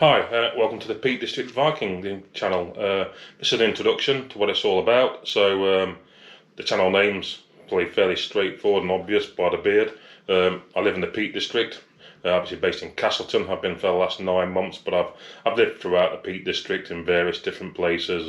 Hi, welcome to the Peak District Viking channel. This is an introduction to what it's all about. So the channel name's probably fairly straightforward and obvious by the beard. I live in the Peak District, obviously based in Castleton. I've been for the last 9 months, but I've lived throughout the Peak District in various different places.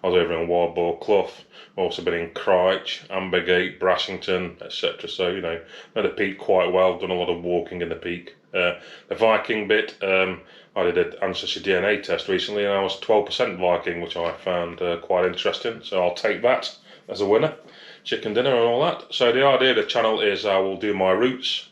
I was over in Wildboar Clough, also been in Cryche, Ambergate, Brashington, etc. So you know the Peak quite well. Done a lot of walking in the Peak. The Viking bit, I did an ancestry DNA test recently and I was 12% Viking, which I found quite interesting. So I'll take that as a winner. Chicken dinner and all that. So the idea of the channel is I will do my routes,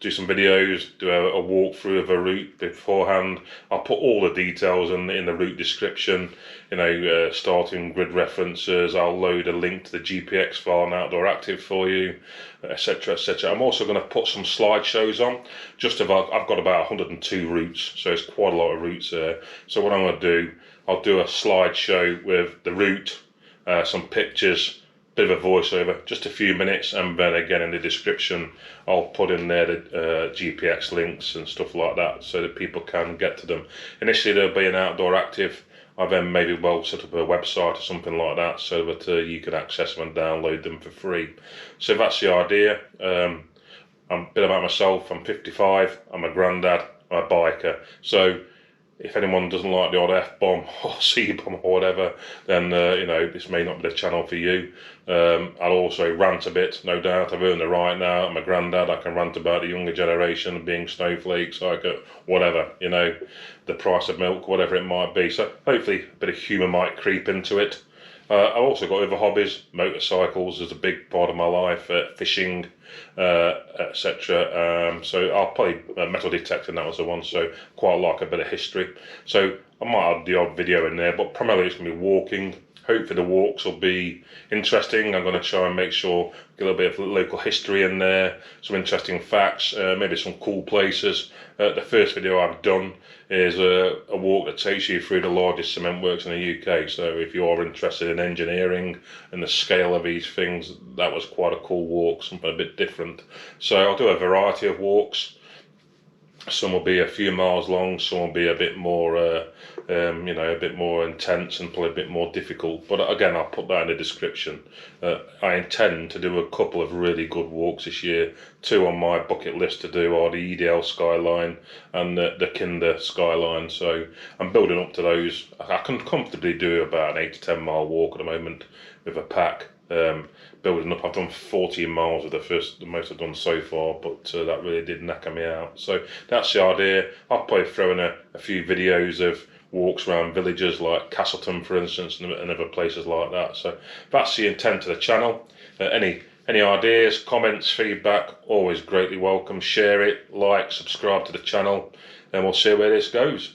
do some videos, do a walkthrough of a route beforehand. I'll put all the details in the route description, you know, starting grid references. I'll load a link to the GPX file and Outdoor Active for you, etc, etc. I'm also going to put some slideshows on. I've got about 102 routes, so it's quite a lot of routes there. So what I'm going to do, I'll do a slideshow with the route, some pictures, bit of a voiceover, just a few minutes, and then again in the description I'll put in there the GPX links and stuff like that so that people can get to them. Initially there'll be an Outdoor Active. I then maybe set up a website or something like that so that you can access them and download them for free. So that's the idea. A bit about myself, I'm 55, I'm a granddad, I'm a biker. So if anyone doesn't like the odd F-bomb or C-bomb or whatever, then you know, this may not be the channel for you. I'll also rant a bit, no doubt. I've earned the right now. I'm a granddad. I can rant about the younger generation being snowflakes, whatever, you know, the price of milk, whatever it might be. So hopefully a bit of humour might creep into it. I've also got other hobbies. Motorcycles is a big part of my life, fishing, etc. So I'll probably metal detecting, that was the one. So quite like a bit of history. So I might add the odd video in there, but primarily it's going to be walking. Hopefully the walks will be interesting. I'm going to try and make sure get a little bit of local history in there, some interesting facts, maybe some cool places. The first video I've done is a walk that takes you through the largest cement works in the UK. So if you are interested in engineering and the scale of these things, that was quite a cool walk, something a bit different. So I'll do a variety of walks. Some will be a few miles long, some will be a bit more, you know, a bit more intense and probably a bit more difficult. But again, I'll put that in the description. I intend to do a couple of really good walks this year. 2 on my bucket list to do are the EDL Skyline and the Kinder Skyline. So I'm building up to those. I can comfortably do about an 8 to 10 mile walk at the moment with a pack. Building up, I've done 14 miles of the most I've done so far, but that really did knacker me out. So that's the idea. I'll probably throw in a few videos of walks around villages like Castleton, for instance, and other places like that. So that's the intent of the channel. Any ideas, comments, feedback, always greatly welcome. Share it, like, subscribe to the channel, and we'll see where this goes.